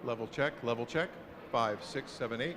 Level check, level check. 5, 6, 7, 8.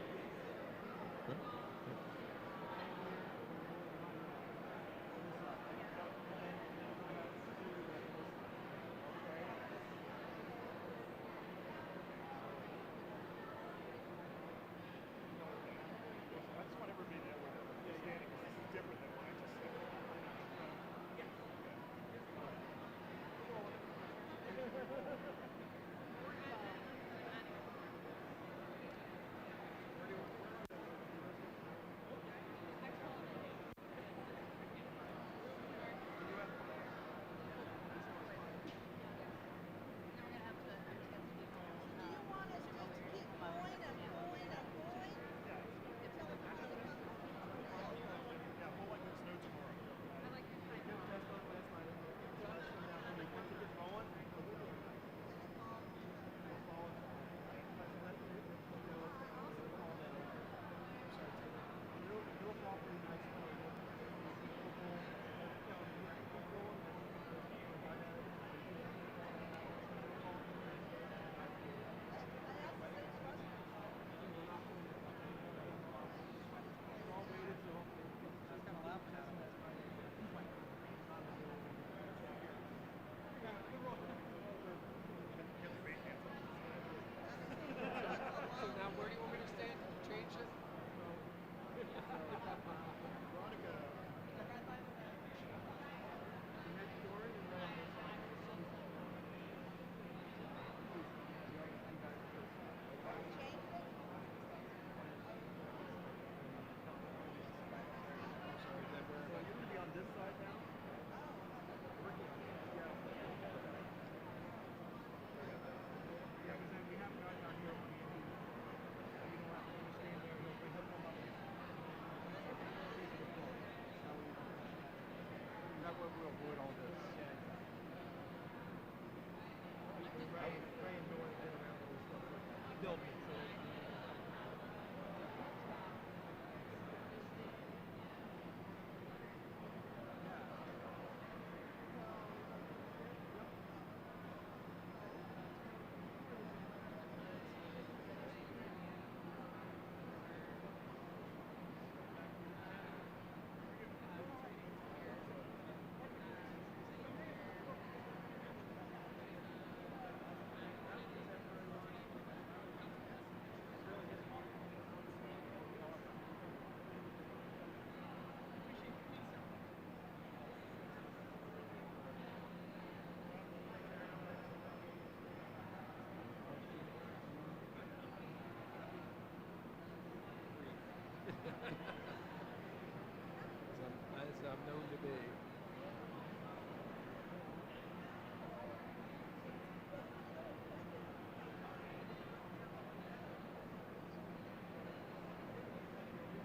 As I'm known to be.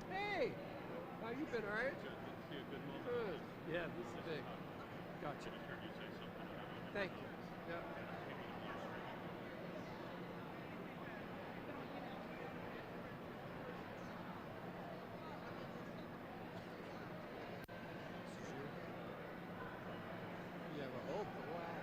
Hey, how you been, all right? Good. Yeah, this is big. Gotcha. Thank you. Yeah. You have a hope. Wow.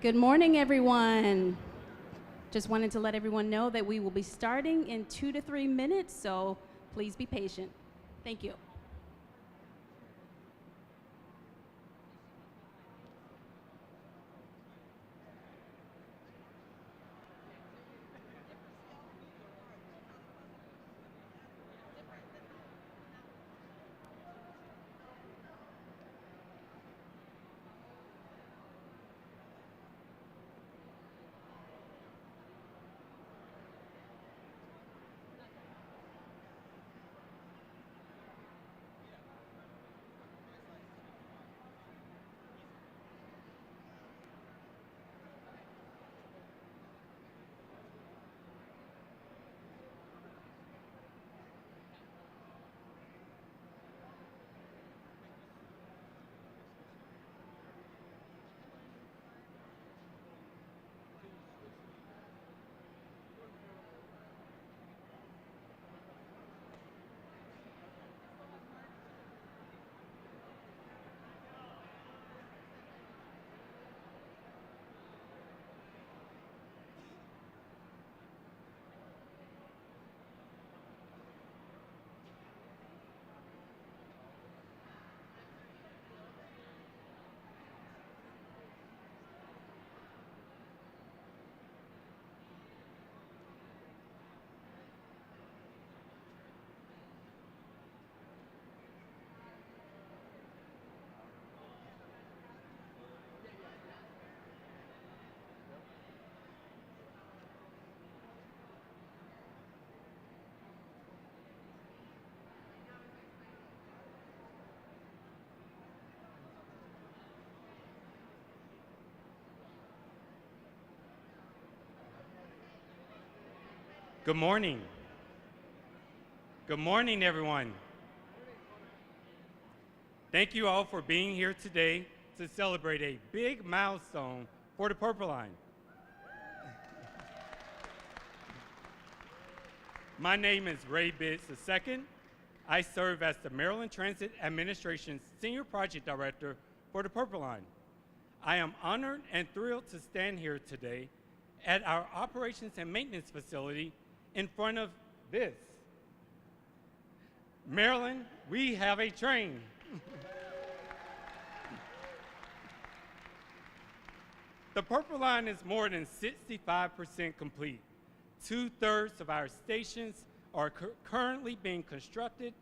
Good morning, everyone. Just wanted to let everyone know that we will be starting in 2 to 3 minutes, so please be patient. Thank you. Good morning. Good morning, everyone. Thank you all for being here today to celebrate a big milestone for the Purple Line. My name is Ray Biggs II. I serve as the Maryland Transit Administration's Senior Project Director for the Purple Line. I am honored and thrilled to stand here today at our Operations and Maintenance Facility in front of this. Maryland, we have a train. The Purple Line is more than 65% complete. 2/3 of our stations are currently being constructed,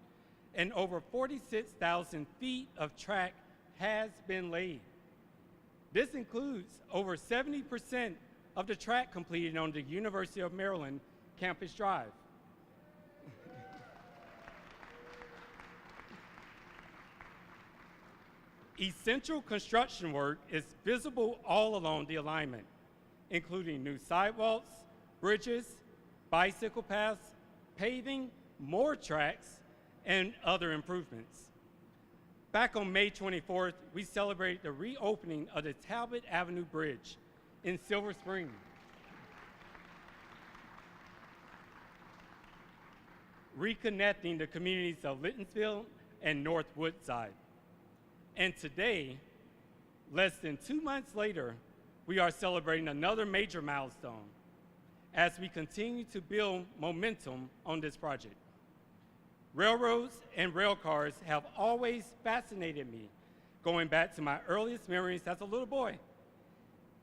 and over 46,000 feet of track has been laid. This includes over 70% of the track completed on the University of Maryland Campus Drive. Essential construction work is visible all along the alignment, including new sidewalks, bridges, bicycle paths, paving, more tracks, and other improvements. Back on May 24th, we celebrated the reopening of the Talbot Avenue Bridge in Silver Spring. Reconnecting the communities of Littonsville and North Woodside. And today, less than 2 months later, we are celebrating another major milestone as we continue to build momentum on this project. Railroads and rail cars have always fascinated me, going back to my earliest memories as a little boy,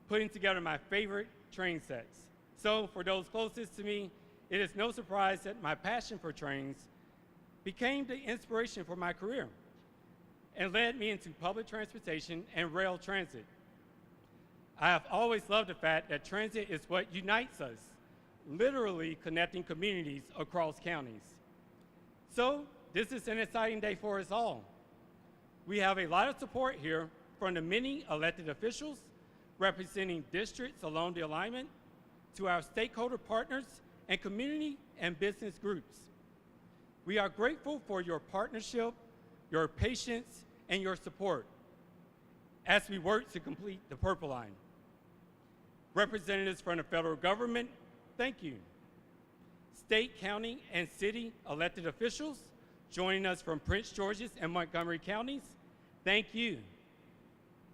putting together my favorite train sets. So for those closest to me, it is no surprise that my passion for trains became the inspiration for my career and led me into public transportation and rail transit. I have always loved the fact that transit is what unites us, literally connecting communities across counties. So this is an exciting day for us all. We have a lot of support here from the many elected officials representing districts along the alignment to our stakeholder partners and community and business groups. We are grateful for your partnership, your patience, and your support as we work to complete the Purple Line. Representatives from the federal government, thank you. State, county, and city elected officials joining us from Prince George's and Montgomery counties, thank you.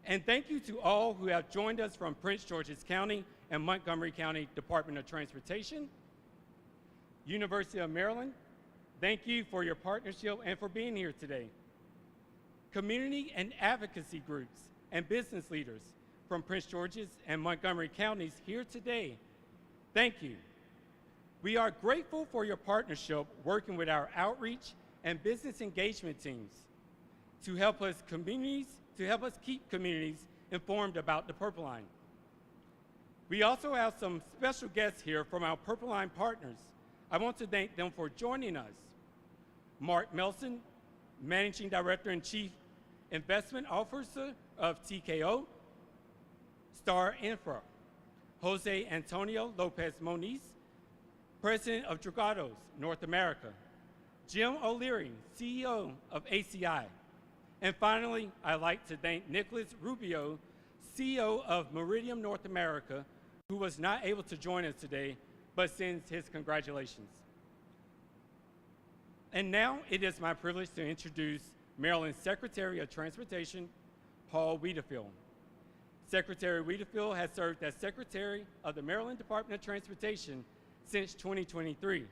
And thank you to all who have joined us from Prince George's County and Montgomery County Department of Transportation. University of Maryland, thank you for your partnership and for being here today. Community and advocacy groups and business leaders from Prince George's and Montgomery counties here today, thank you. We are grateful for your partnership working with our outreach and business engagement teams to help us keep communities informed about the Purple Line. We also have some special guests here from our Purple Line partners. I want to thank them for joining us. Mark Melson, Managing Director and Chief Investment Officer of TKO, Star Infra. Jose Antonio Lopez Moniz, President of Dragados, North America. Jim O'Leary, CEO of ACI. And finally, I'd like to thank Nicholas Rubio, CEO of Meridian North America, who was not able to join us today, but sends his congratulations. And now it is my privilege to introduce Maryland's Secretary of Transportation, Paul Wiedefield. Secretary Wiedefield has served as Secretary of the Maryland Department of Transportation since 2023,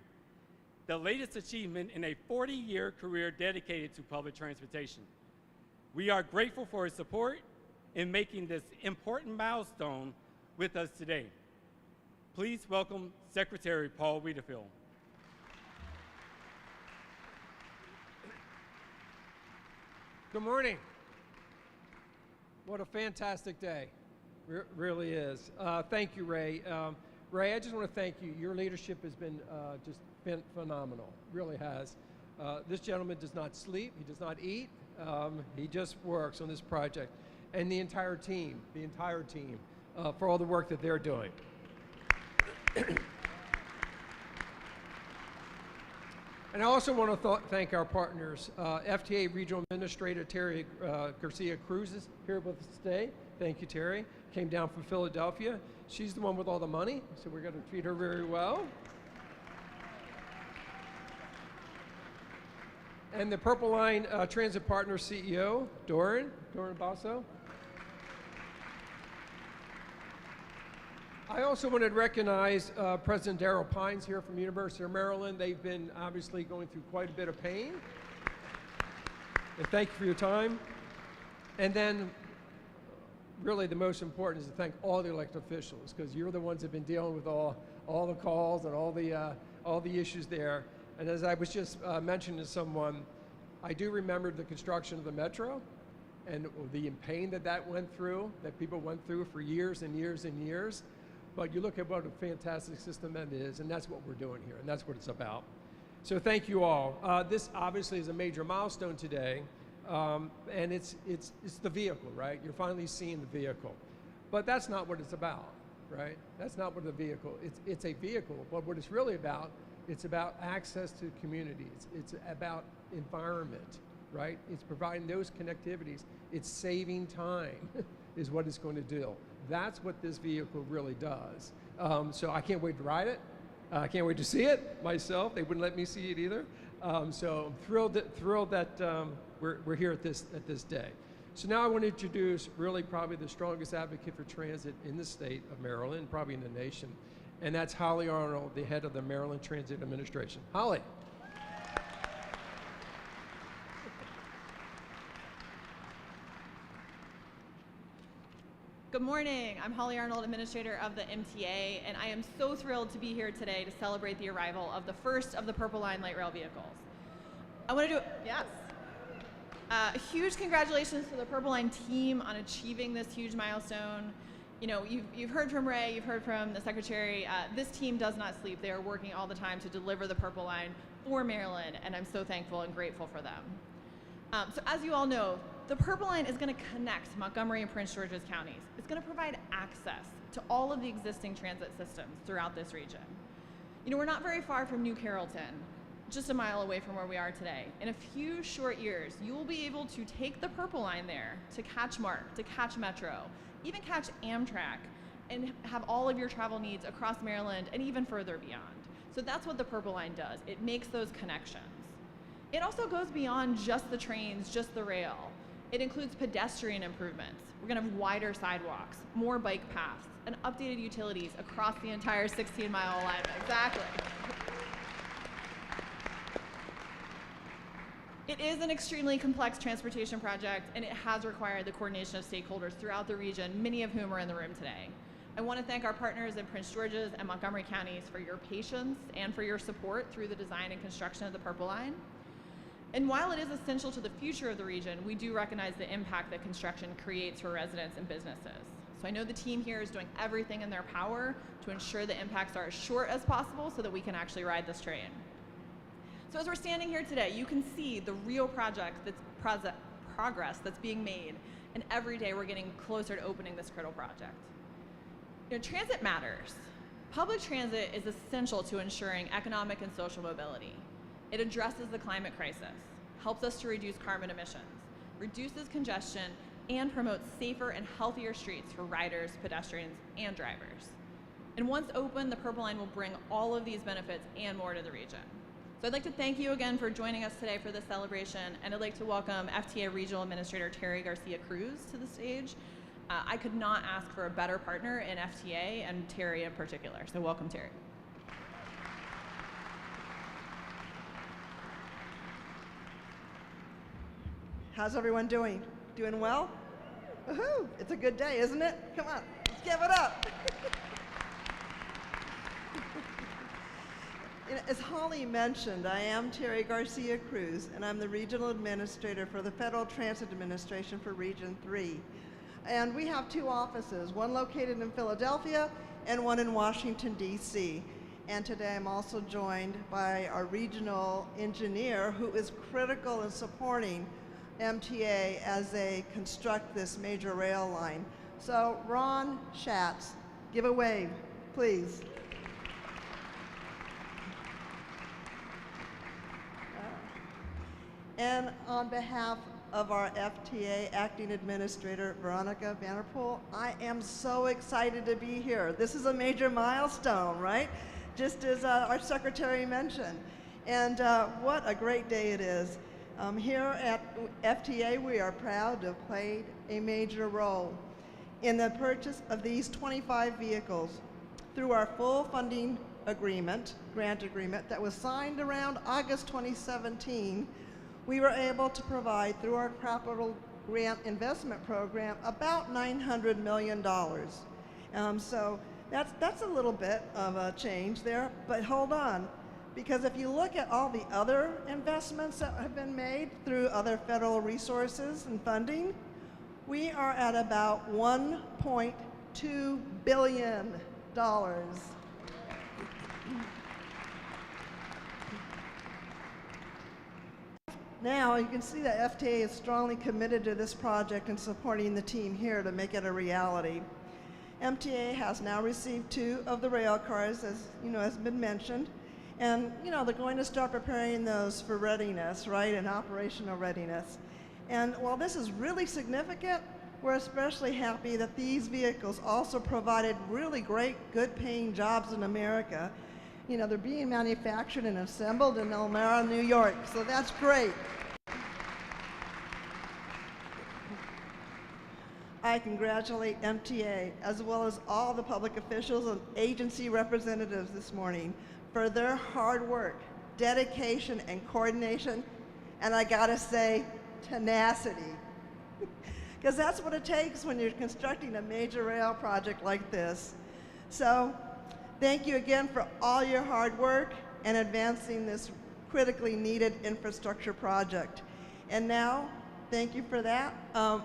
the latest achievement in a 40-year career dedicated to public transportation. We are grateful for his support in making this important milestone with us today. Please welcome Secretary Paul Wiedefield. Good morning. What a fantastic day. Really is. Thank you, Ray. Ray, I just want to thank you. Your leadership has been just been phenomenal. Really has. This gentleman does not sleep. He does not eat. He just works on this project. And the entire team, for all the work that they're doing. And I also want to thank our partners. FTA Regional Administrator Terry Garcia Cruz is here with us today. Thank you, Terry. Came down from Philadelphia. She's the one with all the money, so we're going to treat her very well. And the Purple Line Transit Partner CEO, Doran Basso. I also wanted to recognize President Darrell Pines here from University of Maryland. They've been obviously going through quite a bit of pain. And thank you for your time. And then really the most important is to thank all the elected officials, because you're the ones that have been dealing with all the calls and all the issues there. And as I was just mentioning to someone, I do remember the construction of the metro and the pain that went through, that people went through for years and years and years. But you look at what a fantastic system that is, and that's what we're doing here, and that's what it's about. So thank you all. This obviously is a major milestone today, and it's the vehicle, right? You're finally seeing the vehicle. But that's not what it's about, right? That's not what the vehicle, it's a vehicle, but what it's really about, it's about access to communities. It's about environment, right? It's providing those connectivities. It's saving time is what it's going to do. That's what this vehicle really does. So I can't wait to ride it. I can't wait to see it myself. They wouldn't let me see it either. So I'm thrilled that we're here at this day. So now I want to introduce really probably the strongest advocate for transit in the state of Maryland, probably in the nation, and that's Holly Arnold, the head of the Maryland Transit Administration. Holly. Good morning. I'm Holly Arnold, Administrator of the MTA, and I am so thrilled to be here today to celebrate the arrival of the first of the Purple Line light rail vehicles. I want to do, yes. A huge congratulations to the Purple Line team on achieving this huge milestone. You know, you've heard from Ray, you've heard from the Secretary. This team does not sleep. They are working all the time to deliver the Purple Line for Maryland, and I'm so thankful and grateful for them. So as you all know, the Purple Line is going to connect Montgomery and Prince George's counties. It's going to provide access to all of the existing transit systems throughout this region. You know, we're not very far from New Carrollton, just a mile away from where we are today. In a few short years, you will be able to take the Purple Line there to catch MARC, to catch Metro, even catch Amtrak, and have all of your travel needs across Maryland and even further beyond. So that's what the Purple Line does. It makes those connections. It also goes beyond just the trains, just the rail. It includes pedestrian improvements. We're going to have wider sidewalks, more bike paths, and updated utilities across the entire 16-mile alignment. Exactly. It is an extremely complex transportation project, and it has required the coordination of stakeholders throughout the region, many of whom are in the room today. I want to thank our partners in Prince George's and Montgomery counties for your patience and for your support through the design and construction of the Purple Line. And while it is essential to the future of the region, we do recognize the impact that construction creates for residents and businesses. So I know the team here is doing everything in their power to ensure the impacts are as short as possible so that we can actually ride this train. So as we're standing here today, you can see the real progress that's being made, and every day we're getting closer to opening this critical project. You know, transit matters. Public transit is essential to ensuring economic and social mobility. It addresses the climate crisis, helps us to reduce carbon emissions, reduces congestion, and promotes safer and healthier streets for riders, pedestrians, and drivers. And once open, the Purple Line will bring all of these benefits and more to the region. So I'd like to thank you again for joining us today for this celebration, and I'd like to welcome FTA Regional Administrator Terry Garcia-Cruz to the stage. I could not ask for a better partner in FTA, and Terry in particular. So welcome, Terry. How's everyone doing? Doing well? Woohoo! It's a good day, isn't it? Come on, let's give it up. As Holly mentioned, I am Terry Garcia-Cruz, and I'm the Regional Administrator for the Federal Transit Administration for Region 3. And we have two offices, one located in Philadelphia and one in Washington, D.C. And today I'm also joined by our regional engineer, who is critical in supporting MTA as they construct this major rail line. So Ron Schatz, give a wave, please. And on behalf of our FTA Acting Administrator, Veronica Vanderpool, I am so excited to be here. This is a major milestone, right? Just as our Secretary mentioned. And what a great day it is. Here at FTA, we are proud to have played a major role in the purchase of these 25 vehicles through our full funding agreement, grant agreement, that was signed around August 2017. We were able to provide, through our capital grant investment program, about $900 million. So that's a little bit of a change there, but hold on, because if you look at all the other investments that have been made through other federal resources and funding, we are at about $1.2 billion. Now, you can see that FTA is strongly committed to this project and supporting the team here to make it a reality. MTA has now received 2 of the rail cars, as you know, has been mentioned, and they're going to start preparing those for readiness, right, and operational readiness. And while this is really significant, we're especially happy that these vehicles also provided really great, good-paying jobs in America. They're being manufactured and assembled in Elmira, New York, so that's great. I congratulate MTA, as well as all the public officials and agency representatives this morning for their hard work, dedication, and coordination, and I gotta say, tenacity. Because that's what it takes when you're constructing a major rail project like this. So, thank you again for all your hard work and advancing this critically needed infrastructure project. And now, thank you for that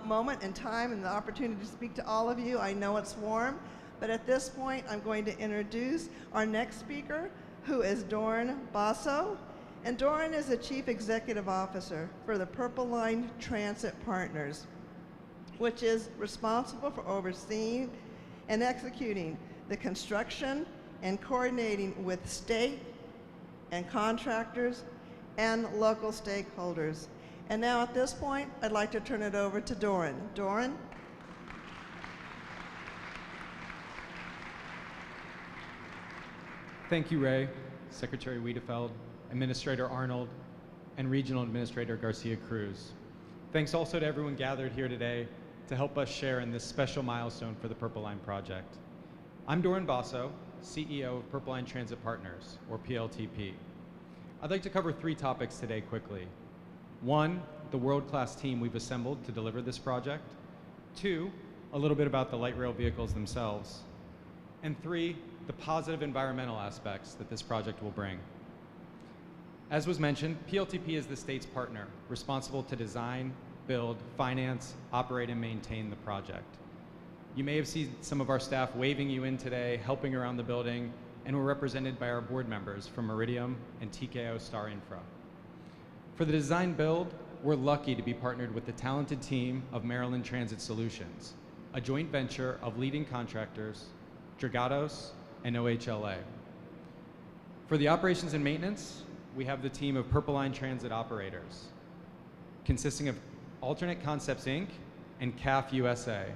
moment and time and the opportunity to speak to all of you. I know it's warm, but at this point, I'm going to introduce our next speaker, who is Doran Basso. And Doran is the Chief Executive Officer for the Purple Line Transit Partners, which is responsible for overseeing and executing the construction and coordinating with state and contractors and local stakeholders. And now at this point, I'd like to turn it over to Doran. Doran? Thank you, Ray, Secretary Wiedefeld, Administrator Arnold, and Regional Administrator Garcia-Cruz. Thanks also to everyone gathered here today to help us share in this special milestone for the Purple Line project. I'm Doran Basso, CEO of Purple Line Transit Partners, or PLTP. I'd like to cover 3 topics today quickly. 1, the world-class team we've assembled to deliver this project. 2, a little bit about the light rail vehicles themselves. And 3, the positive environmental aspects that this project will bring. As was mentioned, PLTP is the state's partner, responsible to design, build, finance, operate, and maintain the project. You may have seen some of our staff waving you in today, helping around the building, and we're represented by our board members from Iridium and TKO Star Infra. For the design build, we're lucky to be partnered with the talented team of Maryland Transit Solutions, a joint venture of leading contractors, Dragados and WJLA. For the operations and maintenance, we have the team of Purple Line Transit operators, consisting of Alternate Concepts Inc. and CAF USA.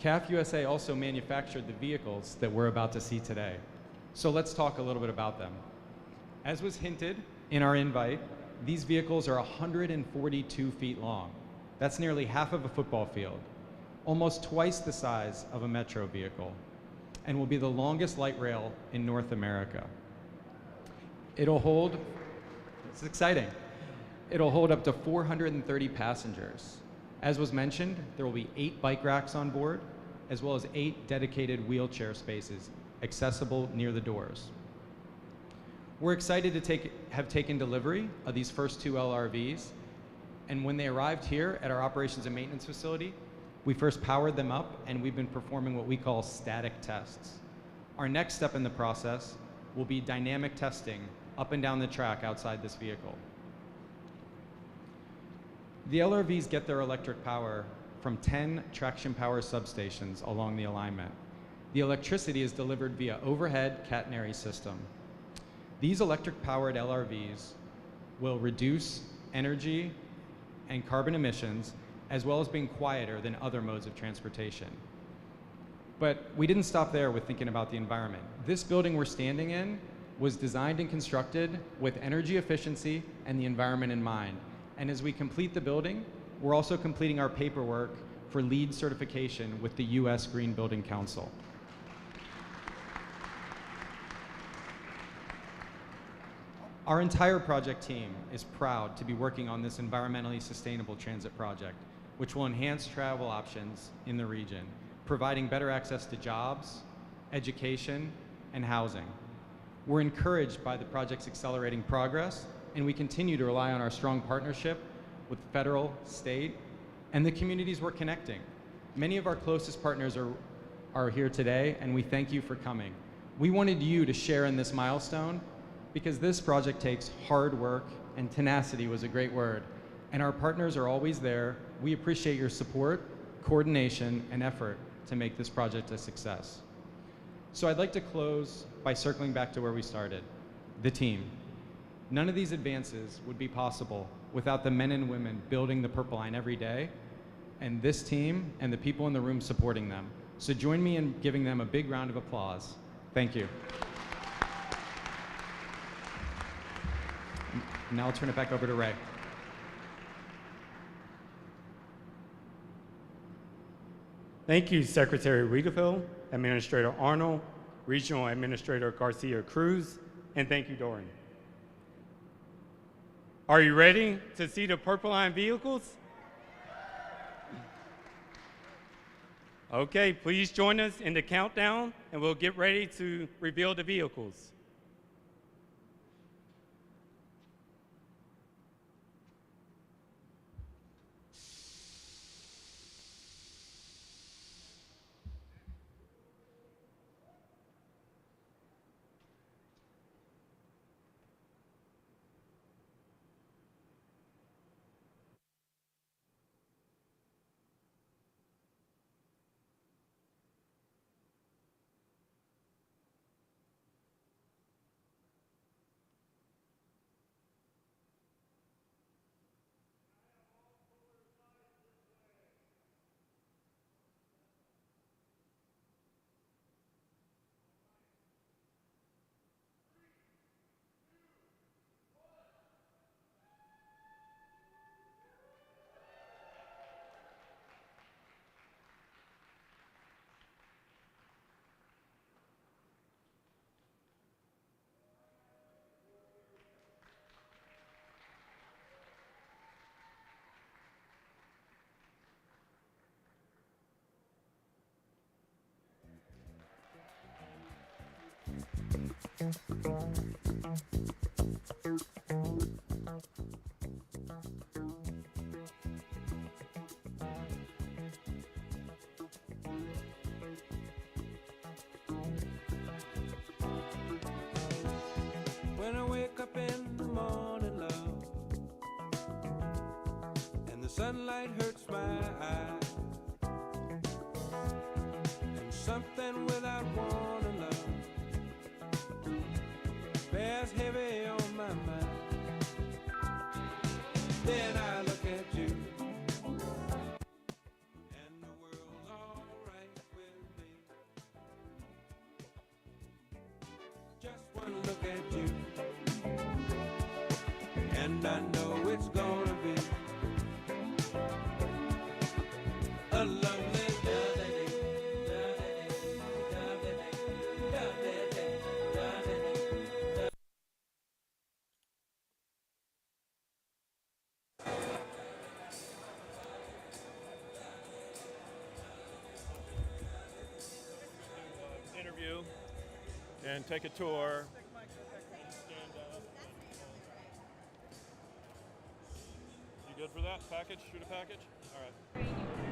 CAF USA also manufactured the vehicles that we're about to see today. So let's talk a little bit about them. As was hinted in our invite, these vehicles are 142 feet long. That's nearly half of a football field, almost twice the size of a metro vehicle, and will be the longest light rail in North America. It'll hold, it's exciting, it'll hold up to 430 passengers. As was mentioned, there will be 8 bike racks on board, as well as 8 dedicated wheelchair spaces accessible near the doors. We're excited to have taken delivery of these first 2 LRVs, and when they arrived here at our operations and maintenance facility, we first powered them up, and we've been performing what we call static tests. Our next step in the process will be dynamic testing up and down the track outside this vehicle. The LRVs get their electric power from 10 traction power substations along the alignment. The electricity is delivered via overhead catenary system. These electric-powered LRVs will reduce energy and carbon emissions, as well as being quieter than other modes of transportation. But we didn't stop there with thinking about the environment. This building we're standing in was designed and constructed with energy efficiency and the environment in mind. And as we complete the building, we're also completing our paperwork for LEED certification with the US Green Building Council. Our entire project team is proud to be working on this environmentally sustainable transit project, which will enhance travel options in the region, providing better access to jobs, education, and housing. We're encouraged by the project's accelerating progress, and we continue to rely on our strong partnership with federal, state, and the communities we're connecting. Many of our closest partners are here today, and we thank you for coming. We wanted you to share in this milestone because this project takes hard work, and tenacity was a great word, and our partners are always there. We appreciate your support, coordination, and effort to make this project a success. So I'd like to close by circling back to where we started, the team. None of these advances would be possible without the men and women building the Purple Line every day, and this team and the people in the room supporting them. So join me in giving them a big round of applause. Thank you. Now I'll turn it back over to Ray. Thank you, Secretary Riedefeld, Administrator Arnold, Regional Administrator Garcia Cruz, and thank you, Doran. Are you ready to see the Purple Line vehicles? Okay, please join us in the countdown, and we'll get ready to reveal the vehicles. When I wake up in the morning, love, and the sunlight hurts my eyes, and something without warning, love, bears heavy on my mind. Then I look at you, and the world's alright with me. Just one look at you, and I know it's gonna be a lovely day. Interview and take a tour. You good for that package? Shoot a package? All right.